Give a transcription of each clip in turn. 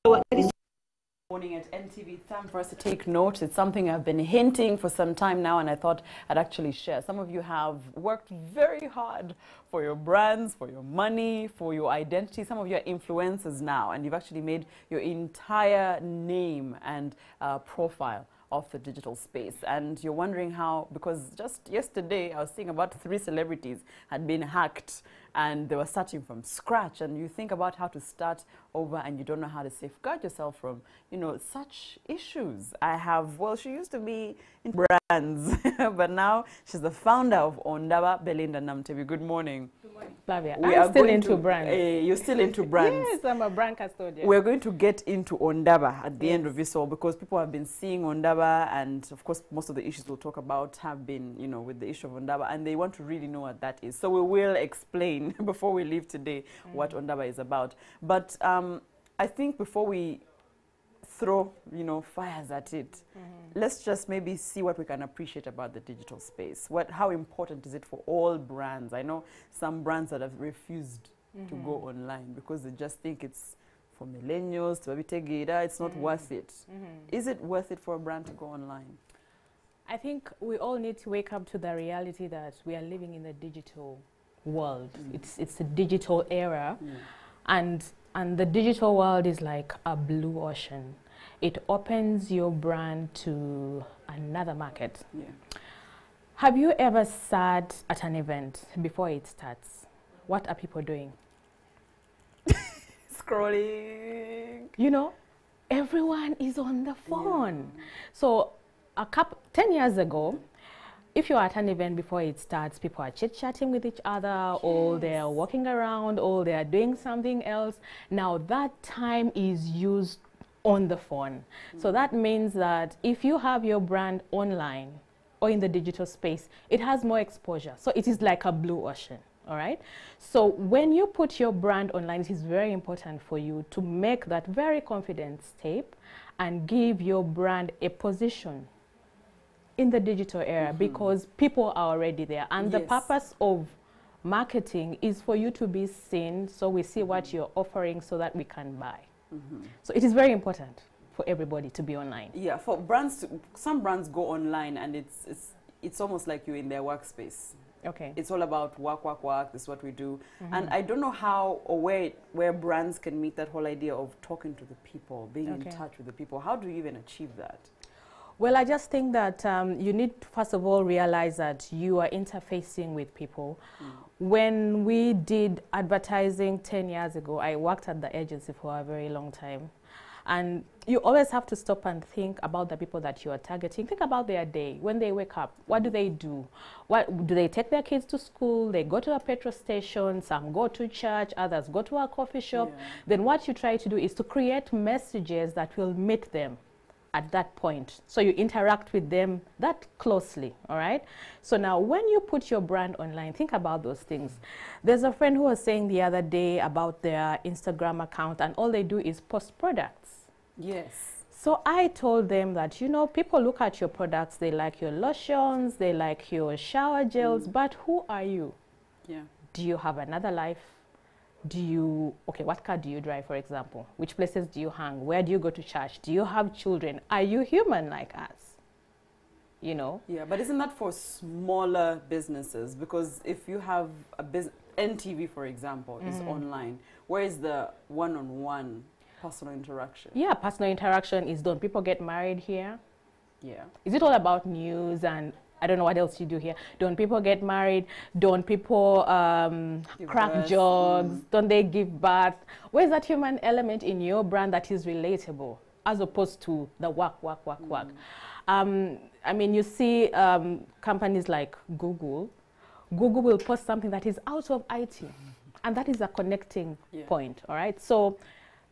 Morning at NTV. It's time for us to take note. It's something I've been hinting for some time now, and I thought I'd actually share. Some of you have worked very hard for your brands, for your money, for your identity. Some of you are influencers now, and you've actually made your entire name and profile of the digital space. And you're wondering how, because just yesterday I was seeing about 3 celebrities had been hacked and they were starting from scratch, and you think about how to start over and you don't know how to safeguard yourself from, you know, such issues. I have, well, she used to be in brands, but now she's the founder of Ondaba, Belinda Namtevi. Good morning. Good morning, Flavia. I'm still into brands. You're still into brands. Yes, I'm a brand custodian. We're going to get into Ondaba at the end of this all, because people have been seeing Ondaba, and of course most of the issues we'll talk about have been, you know, with the issue of Ondaba, and they want to really know what that is. So we will explain before we leave today what Ondaba is about. But I think before we throw, you know, fires at it, let's just maybe see what we can appreciate about the digital space. How important is it for all brands? I know some brands that have refused to go online because they just think it's for millennials, to it's not worth it. Is it worth it for a brand to go online? I think we all need to wake up to the reality that we are living in a digital world. It's a digital era, and the digital world is like a blue ocean. It opens your brand to another market. Have you ever sat at an event before it starts? What are people doing? Scrolling. You know, everyone is on the phone. So 10 years ago, if you're at an event before it starts, people are chit-chatting with each other, or they're walking around, or they're doing something else. Now that time is used on the phone. So that means that if you have your brand online or in the digital space, it has more exposure. So it is like a blue ocean. All right. So when you put your brand online, it is very important for you to make that very confident step and give your brand a position in the digital era, because people are already there. And the purpose of marketing is for you to be seen, so we see what you're offering so that we can buy. So it is very important for everybody to be online. Yeah, for brands, some brands go online and it's almost like you're in their workspace. Okay. It's all about work, work, work. This is what we do. And I don't know how or where brands can meet that whole idea of talking to the people, being in touch with the people. How do you even achieve that? Well, I just think that you need to, first of all, realize that you are interfacing with people. When we did advertising 10 years ago, I worked at the agency for a very long time. And you always have to stop and think about the people that you are targeting. Think about their day. When they wake up, what do they do? What do they take their kids to school? They go to a petrol station, some go to church, others go to a coffee shop. Then what you try to do is to create messages that will meet them at that point. So you interact with them that closely, all right? So now when you put your brand online, think about those things. There's a friend who was saying the other day about their Instagram account, and all they do is post products. Yes. So I told them that, you know, people look at your products, they like your lotions, they like your shower gels, but who are you? Yeah. Do you have another life? Do you, okay, what car do you drive, for example? Which places do you hang? Where do you go to church? Do you have children? Are you human like us? You know? Yeah, but isn't that for smaller businesses? Because if you have a business, NTV, for example, is online, where is the one-on-one personal interaction? Yeah, personal interaction is done. People get married here. Yeah. Is it all about news and I don't know what else you do here? Don't people get married? Don't people crack jokes? Don't they give birth? Where's that human element in your brand that is relatable as opposed to the work, work, work, work? I mean, you see companies like Google. Google will post something that is out of IT, and that is a connecting point, all right? So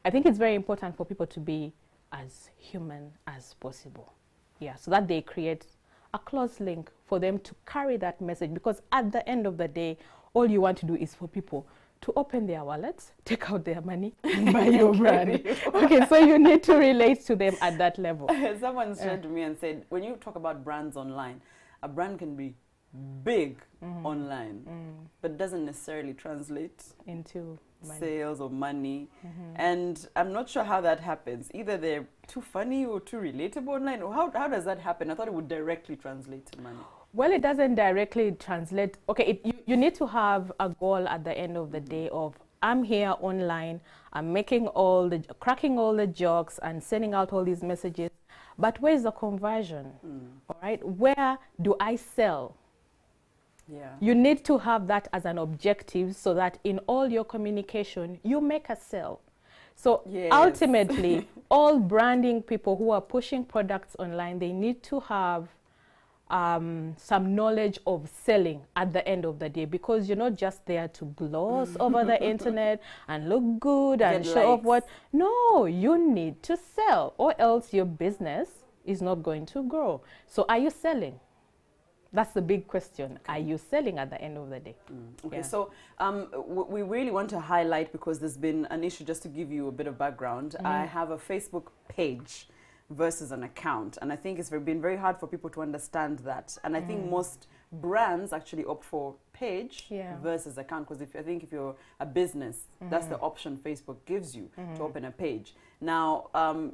I think it's very important for people to be as human as possible. Yeah, so that they create a close link for them to carry that message, because at the end of the day, all you want to do is for people to open their wallets, take out their money, and buy your brand. Okay, so you need to relate to them at that level. Someone said to me and said, when you talk about brands online, a brand can be big online, but doesn't necessarily translate into money. sales or money. And I'm not sure how that happens. Either they're too funny or too relatable online, or how does that happen? I thought it would directly translate to money. Well, it doesn't directly translate. Okay, you need to have a goal at the end of the day of, I'm here online, I'm cracking all the jokes and sending out all these messages, but where's the conversion? All right, where do I sell? Yeah. You need to have that as an objective so that in all your communication, you make a sale. So Yes. ultimately, all branding people who are pushing products online, they need to have some knowledge of selling at the end of the day, because you're not just there to gloss over the internet and look good and Get show off likes. what. No, you need to sell, or else your business is not going to grow. So are you selling? That's the big question. Are you selling at the end of the day? Okay, Yeah. so we really want to highlight, because there's been an issue, just to give you a bit of background. I have a Facebook page versus an account, and I think it's been very hard for people to understand that. And I think most brands actually opt for page Yeah. versus account, because I think if you're a business, that's the option Facebook gives you to open a page. Now,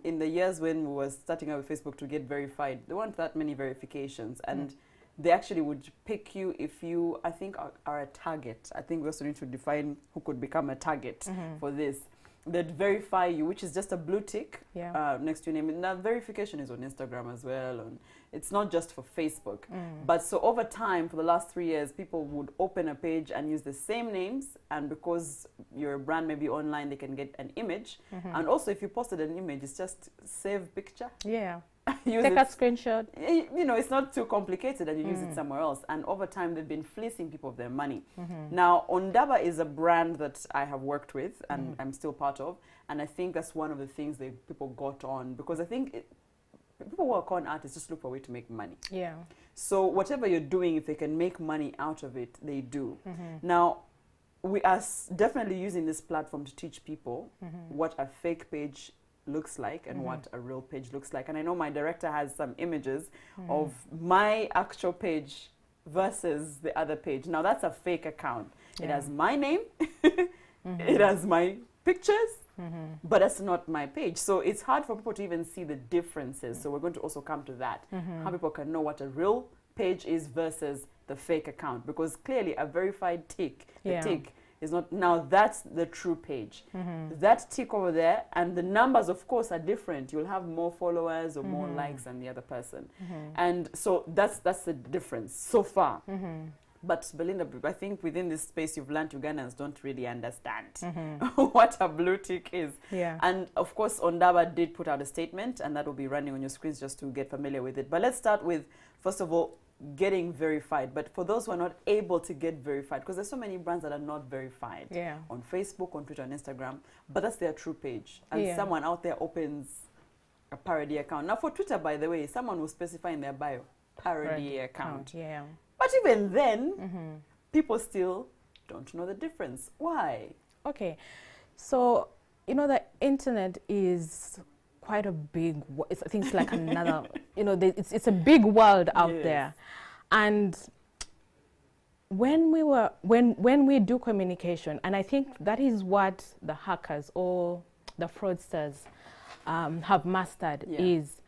in the years when we were starting out with Facebook to get verified, there weren't that many verifications, and they actually would pick you if you, I think, are a target. I think we also need to define who could become a target for this. They'd verify you, which is just a blue tick Yeah. next to your name. And that verification is on Instagram as well. And it's not just for Facebook. But so over time, for the last 3 years, people would open a page and use the same names. And because your brand may be online, they can get an image. And also, if you posted an image, it's just save picture. Yeah. Use Take it. a screenshot. You know, it's not too complicated, and you use it somewhere else. And over time, they've been fleecing people of their money. Now, Ondaba is a brand that I have worked with and I'm still part of. And I think that's one of the things that people got on, because I think people who are con artists just look for a way to make money. Yeah. So whatever you're doing, if they can make money out of it, they do. Now, we are definitely using this platform to teach people what a fake page looks like and what a real page looks like. And I know my director has some images of my actual page versus the other page. Now, that's a fake account. It Yeah. has my name, it has my pictures, but that's not my page. So it's hard for people to even see the differences. So we're going to also come to that, how people can know what a real page is versus the fake account, because clearly a verified tick, the Yeah. tick is not, now that's the true page. That tick over there, and the numbers of course are different. You'll have more followers or more likes than the other person. And so that's the difference so far. But Belinda, I think within this space you've learned Ugandans don't really understand what a blue tick is. Yeah. And of course, Ondaba did put out a statement, and that will be running on your screens just to get familiar with it. But let's start with, first of all, getting verified. But for those who are not able to get verified, because there's so many brands that are not verified Yeah. on Facebook, on Twitter, on Instagram, but that's their true page. And Yeah. someone out there opens a parody account. Now for Twitter, by the way, someone will specify in their bio, parody account. Yeah. But even then, people still don't know the difference. Why? Okay. So, you know, the internet is quite a big, I think it's like another, you know, it's a big world out Yes. there. And when we do communication, and I think that is what the hackers or the fraudsters have mastered, Yeah. is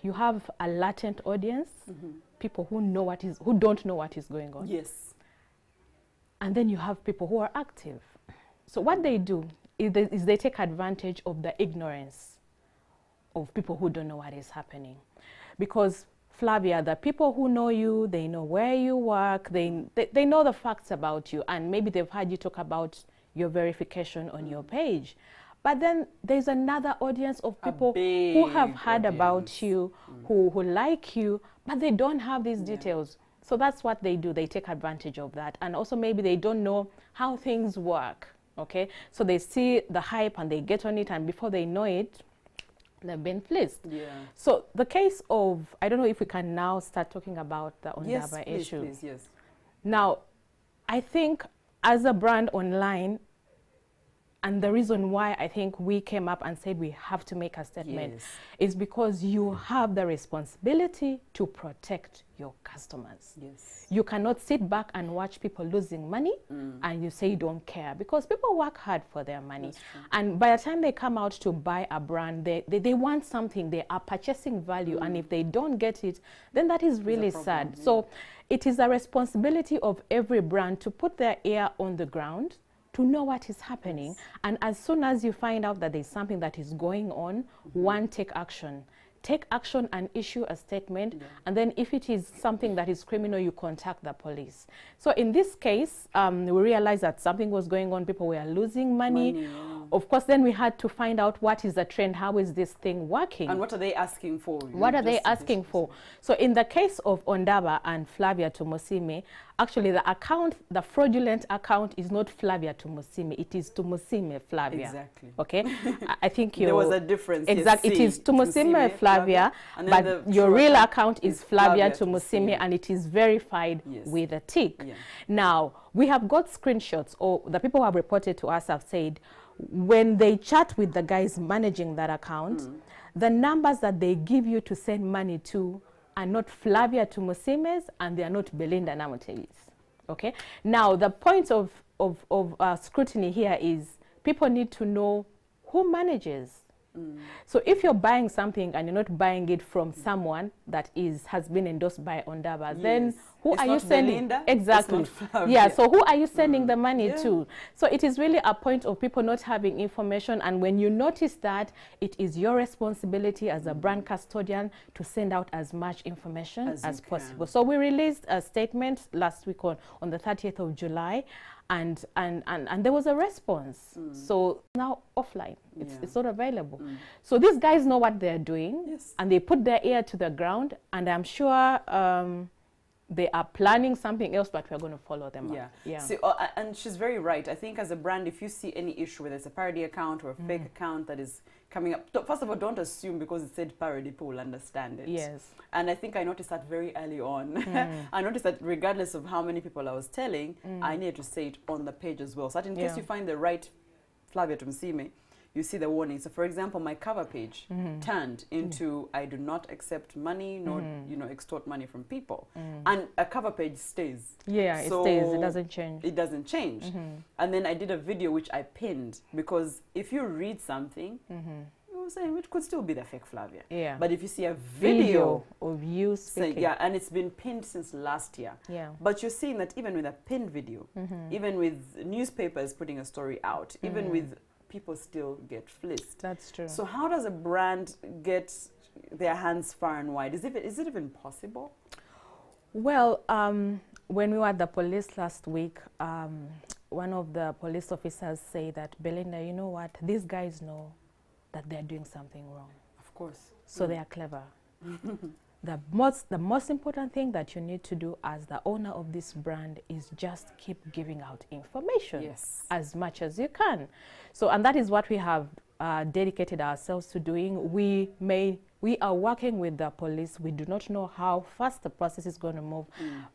you have a latent audience, people who don't know what is going on. Yes. And then you have people who are active. So what they do is they take advantage of the ignorance of people who don't know what is happening. Because, Flavia, the people who know you, they know where you work, they know the facts about you, and maybe they've heard you talk about your verification on your page. But then there's another audience of people who have big heard about audience. you, who like you, but they don't have these details. So that's what they do. They take advantage of that. And also maybe they don't know how things work, okay? So they see the hype and they get on it, and before they know it, they've been fleeced. Yeah. So the case of, I don't know if we can now start talking about the Yes, Ondaba please, issue. please, yes. Now, I think as a brand online, And the reason why I think we came up and said we have to make a statement is because you have the responsibility to protect your customers. Yes. You cannot sit back and watch people losing money and you say you don't care, because people work hard for their money. And by the time they come out to buy a brand, they want something, they are purchasing value, and if they don't get it, then that is really sad. So it is a responsibility of every brand to put their ear on the ground, to know what is happening. And as soon as you find out that there's something that is going on, one, take action. Take action and issue a statement. And then if it is something that is criminal, you contact the police. So in this case, we realized that something was going on. People were losing money. Of course, then we had to find out what is the trend, how is this thing working? And what are they asking for? What are they asking for? So in the case of Ondaba and Flavia Tumosime, actually the fraudulent account is not Flavia Tumosime, it is Tumosime Flavia. Exactly. Okay? I think there was a difference. Exactly. It is Tumosime Flavia, but your real account is Flavia Tumosime, and it is verified with a tick. Now, we have got screenshots, or the people who have reported to us have said, when they chat with the guys managing that account, the numbers that they give you to send money to are not Flavia Tumosime's, and they are not Belinda Namutebi's. Okay? Now, the point of scrutiny here is people need to know who manages. So if you're buying something and you're not buying it from someone that has been endorsed by Ondaba, then who are you sending? Belinda, exactly. So who are you sending the money to? So it is really a point of people not having information, and when you notice that, it is your responsibility as a brand custodian to send out as much information as possible. So we released a statement last week on the 30th of July, and there was a response. So now offline, it's not available. So these guys know what they're doing, and they put their ear to the ground, and I'm sure they are planning something else, but we're going to follow them up. So, and she's very right. I think as a brand, if you see any issue, whether it's a parody account or a fake account that is coming up, first of all, don't assume because it said parody, people will understand it. And I think I noticed that very early on. I noticed that regardless of how many people I was telling, I needed to say it on the page as well. So that in case you find the right Flavia Tumosime, you see the warning. So for example, my cover page turned into I do not accept money, nor extort money from people. And a cover page stays. It stays. It doesn't change. It doesn't change. And then I did a video which I pinned, because if you read something, you say it could still be the fake Flavia. But if you see a video of you speaking, and it's been pinned since last year. But you're seeing that even with a pinned video, even with newspapers putting a story out, even with people still get fleeced. That's true. So how does a brand get their hands far and wide? Is it even possible? Well, when we were at the police last week, one of the police officers said that, Belinda, you know what? These guys know that they're doing something wrong. Of course. So they are clever. The most important thing that you need to do as the owner of this brand is just keep giving out information as much as you can. So, and that is what we have dedicated ourselves to doing. We are working with the police. We do not know how fast the process is going to move,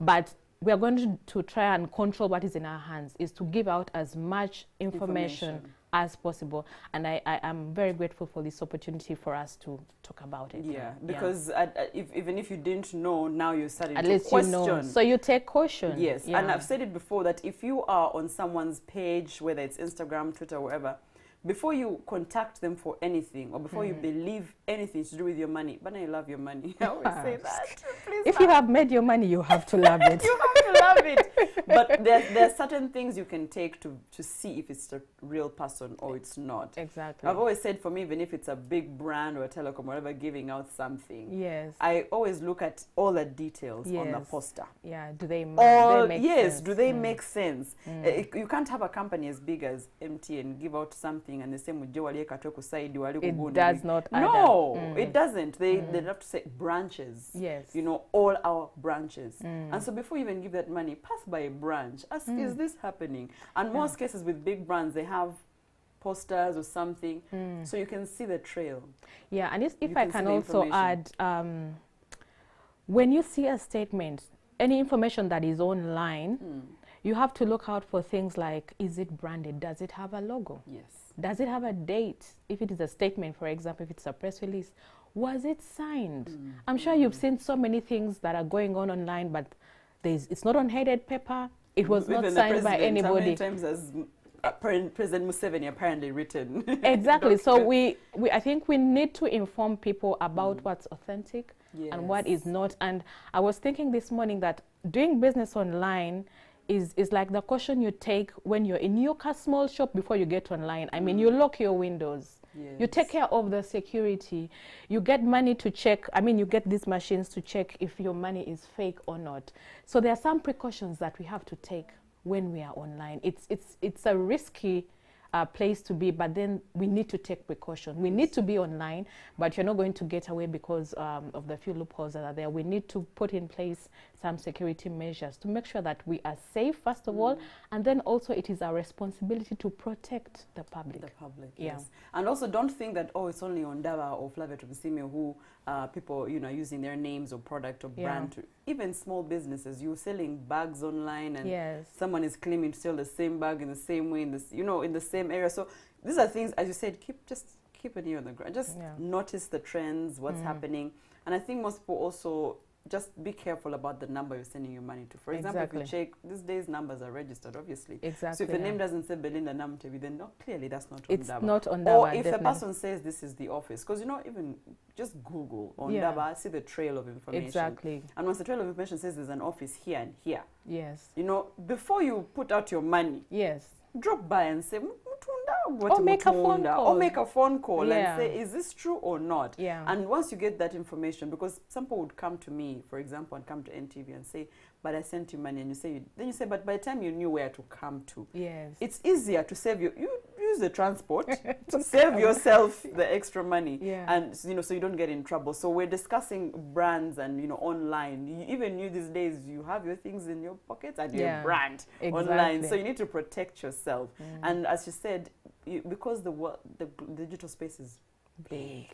but we are going to try and control what is in our hands, is to give out as much information as possible. And I am very grateful for this opportunity for us to talk about it. Because even if you didn't know, now you're starting at to least question. You know. So you take caution. And I've said it before that if you are on someone's page, whether it's Instagram, Twitter, wherever, before you contact them for anything, or before you believe anything to do with your money, but I love your money. I always say that. Please, if you have made your money, you have to love it. You have to love it. But there are certain things you can take to see if it's a real person or it's not. Exactly. I've always said, for me, even if it's a big brand or a telecom, whatever, giving out something, I always look at all the details on the poster. Do they make sense? Do they make sense? You can't have a company as big as MTN give out something and the same with it does not add up. It doesn't. They have to say branches. You know, all our branches. And so before you even give that money, pass by a branch. Ask, is this happening? And most cases with big brands, they have posters or something, so you can see the trail. And if I can also add, when you see a statement, any information that is online, you have to look out for things like, is it branded? Does it have a logo? Yes. Does it have a date? If it is a statement, for example, if it's a press release, was it signed? I'm sure you've seen so many things that are going on online, but it's not on headed paper. It was not signed by anybody. How many times has President Museveni apparently written? Exactly. So I think we need to inform people about what's authentic and what is not. And I was thinking this morning that doing business online is like the caution you take when you're in your small shop before you get online. I mean, you lock your windows. Yes. You take care of the security. You get money to check. I mean, you get these machines to check if your money is fake or not. So there are some precautions that we have to take when we are online. It's a risky place to be, but then we need to take precaution. We need to be online, but you're not going to get away because of the few loopholes that are there. We need to put in place some security measures to make sure that we are safe, first of all, and then also it is our responsibility to protect the public. The public, yes. And also don't think that, oh, it's only Ondaba or Flavia Tubisime who people, you know, using their names or product or brand to, even small businesses, you're selling bags online and someone is claiming to sell the same bag in the same way, in this, you know, in the same area. So these are things, as you said, keep an ear on the ground. Just notice the trends, what's happening. And I think most people also just be careful about the number you're sending your money to. For example, if you check, these days numbers are registered, obviously. So if the name doesn't say Belinda Namtevi, then clearly that's not Ondaba. It's not Ondaba. Or if a person says this is the office, because, you know, even just Google Ondaba, see the trail of information. And once the trail of information says there's an office here and here, you know, before you put out your money, drop by and say, or make a phone call. Or make a phone call and say, is this true or not? And once you get that information, because some people would come to me, for example, and come to NTV and say, but I sent you money, and you say, then you say, but by the time you knew where to come to, it's easier to save you use the transport to save yourself the extra money, and you know, so you don't get in trouble. So we're discussing brands and, you know, online. Even you these days, you have your things in your pockets and your brand online, so you need to protect yourself. And as you said, because the digital space is big,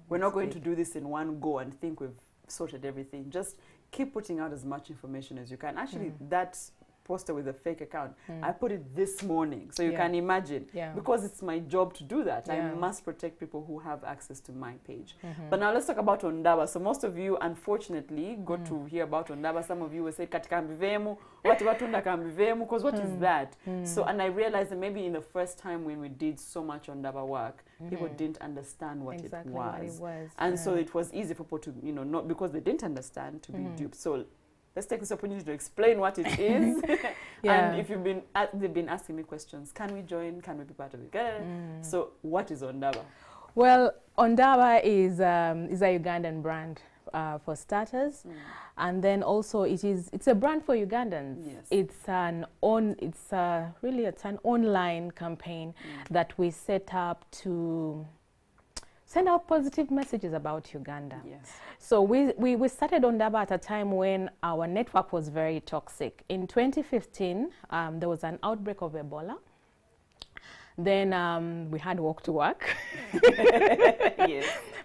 we're not going to do this in one go and think we've sorted everything. Just keep putting out as much information as you can. Actually, that poster with a fake account, I put it this morning, so you can imagine, because it's my job to do that. I must protect people who have access to my page. But now let's talk about Ondaba. So most of you, unfortunately, got to hear about Ondaba. Some of you will say katikambivemu, because what is that? So, and I realized that maybe in the first time when we did so much Ondaba work, people didn't understand what it was. And so it was easy for people to, you know, not because they didn't understand, to be duped. So let's take this opportunity to explain what it is. And if they've been asking me questions, can we join? Can we be part of it? So what is Ondaba? Well, Ondaba is a Ugandan brand for starters, and then also it's a brand for Ugandans. It's an online campaign that we set up to send out positive messages about Uganda. So we started Ondaba at a time when our network was very toxic. In 2015, there was an outbreak of Ebola. Then we had walk to work.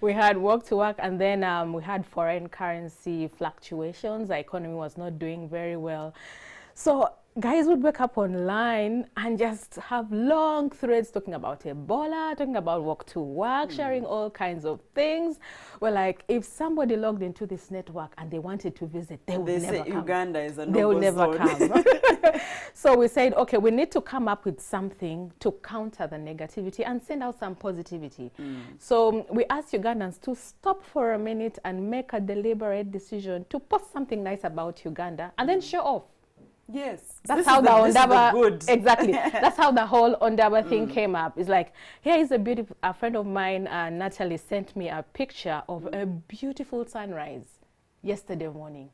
We had walk to work, and then we had foreign currency fluctuations. The economy was not doing very well. So guys would wake up online and just have long threads talking about Ebola, talking about walk to work, sharing all kinds of things. Well, like, if somebody logged into this network and they wanted to visit, they would never come. Uganda is a no-go They will never zone. come. So we said, okay, we need to come up with something to counter the negativity and send out some positivity. So we asked Ugandans to stop for a minute and make a deliberate decision to post something nice about Uganda and then show off. That's how the Ondaba, exactly. That's how the whole Ondaba thing came up. It's like, here is a friend of mine, Natalie, sent me a picture of a beautiful sunrise yesterday morning.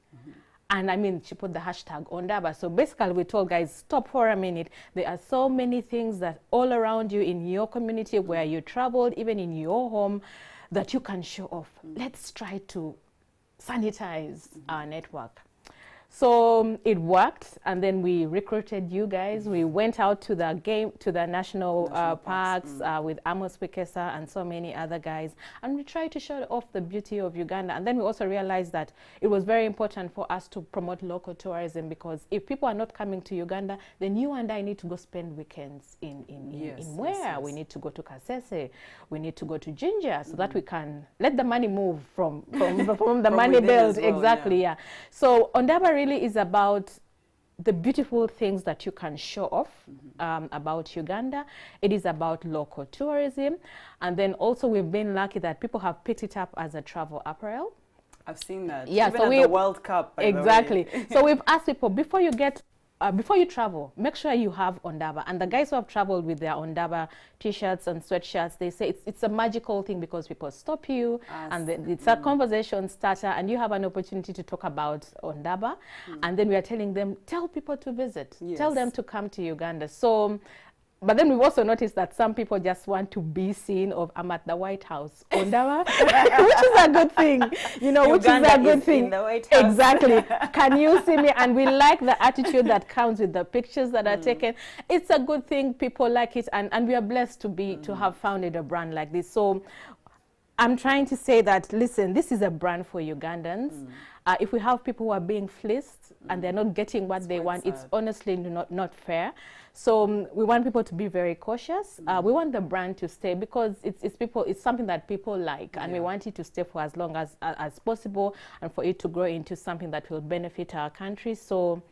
And I mean, she put the hashtag Ondaba. So basically we told guys, stop for a minute. There are so many things that all around you in your community, where you traveled, even in your home, that you can show off. Let's try to sanitize our network. So it worked, and then we recruited you guys. We went out to the national parks with Amos Wekesa and so many other guys, and we tried to show off the beauty of Uganda. And then we also realized that it was very important for us to promote local tourism, because if people are not coming to Uganda, then you and I need to go spend weekends in where? Yes. We need to go to Kasese, we need to go to Jinja, so that we can let the money move from the money belt. Well, exactly, yeah. So Ondaba really is about the beautiful things that you can show off about Uganda. It is about local tourism. And then also we've been lucky that people have picked it up as a travel apparel. I've seen that. Yeah, even so at the World Cup, by exactly. the way. So we've asked people, before you travel, make sure you have Ondaba. And the guys who have traveled with their Ondaba t-shirts and sweatshirts, they say it's a magical thing, because people stop you and then it's a conversation starter, and you have an opportunity to talk about Ondaba. And then we are telling them, tell people to visit, tell them to come to Uganda. So, but then we've also noticed that some people just want to be seen of, I'm at the White House, Ondaba, which is a good thing, you know, Uganda which is a good thing. In the White House. Exactly. Can you see me? And we like the attitude that comes with the pictures that are taken. It's a good thing. People like it, and we are blessed to have founded a brand like this. So I'm trying to say that, listen, this is a brand for Ugandans. If we have people who are being fleeced and they're not getting what they want, it's honestly not fair. So we want people to be very cautious. We want the brand to stay, because it's something that people like, and we want it to stay for as long as possible, and for it to grow into something that will benefit our country. So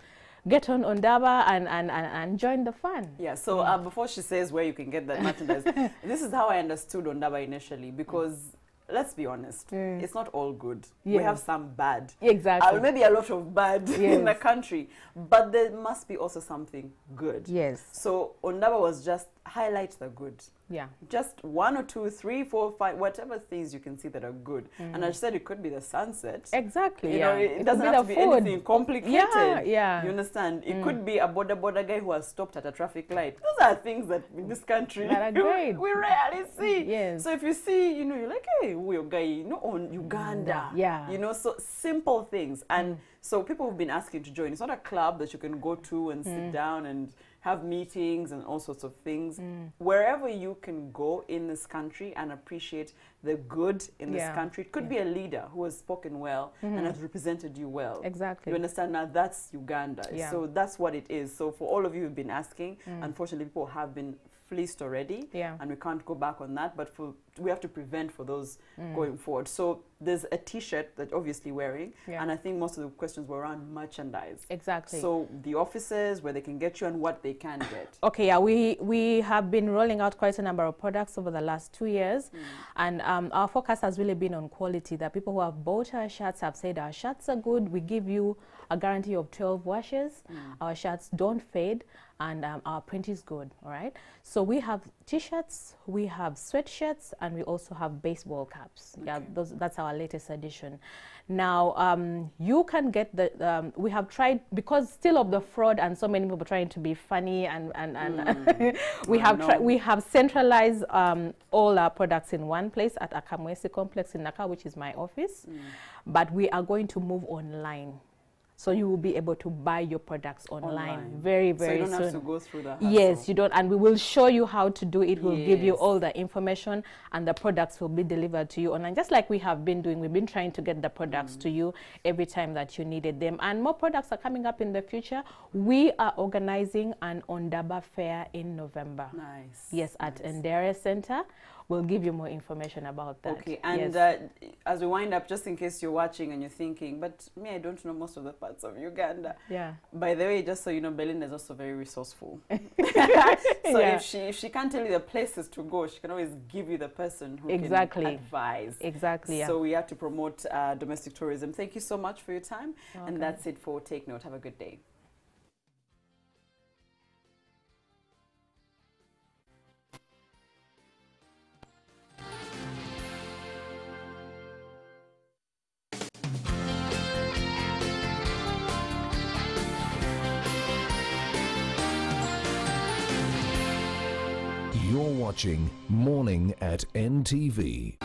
get on Ondaba and join the fun. Yeah, so before she says where you can get that merchandise, this is how I understood Ondaba initially, because let's be honest, it's not all good. We have some bad. Exactly. Maybe a lot of bad in the country, but there must be also something good. Yes. So Ondaba was just highlight the good. Yeah. Just 1 or 2, 3, 4, 5, whatever things you can see that are good. And I said it could be the sunset. Exactly. You know, it doesn't have to be anything complicated. Yeah. You understand? It could be a border guy who has stopped at a traffic light. Those are things that in this country that are great. we rarely see. Yes. So if you see, you know, you're like, hey, who your guy? You know, on Uganda. Yeah. You know, so simple things. And so people have been asking to join. It's not a club that you can go to and sit down and have meetings and all sorts of things. Wherever you can go in this country and appreciate the good in this country. It could be a leader who has spoken well and has represented you well. Exactly. You understand? Now that's Uganda. Yeah. So that's what it is. So for all of you who've been asking, unfortunately people have been fleeced already, and we can't go back on that, but we have to prevent for those going forward. So there's a t-shirt that obviously wearing, and I think most of the questions were around merchandise. Exactly. So the offices, where they can get you and what they can get. Okay, yeah, we have been rolling out quite a number of products over the last 2 years, and our focus has really been on quality. That people who have bought our shirts have said our shirts are good. We give you a guarantee of 12 washes. Our shirts don't fade, and our print is good. All right. So we have t-shirts, we have sweatshirts, and we also have baseball caps. Okay. Yeah, that's our latest edition. Now you can get the. We have tried, because still of the fraud and so many people trying to be funny and we have centralized all our products in one place at Akamwesi Complex in Naka, which is my office. But we are going to move online. So you will be able to buy your products online very, very soon. So you don't have to go through the hassle. Yes, you don't. And we will show you how to do it. We'll give you all the information, and the products will be delivered to you online. Just like we have been doing. We've been trying to get the products to you every time that you needed them. And more products are coming up in the future. We are organizing an Ondaba fair in November. Nice. Yes, at Ndere Center. We'll give you more information about that. Okay, and as we wind up, just in case you're watching and you're thinking, but me, I don't know most of the parts of Uganda. Yeah. By the way, just so you know, Belinda is also very resourceful. So if she can't tell you the places to go, she can always give you the person who can advise. Exactly. Yeah. So we have to promote domestic tourism. Thank you so much for your time. And that's it for Take Note. Have a good day. You're watching Morning at NTV.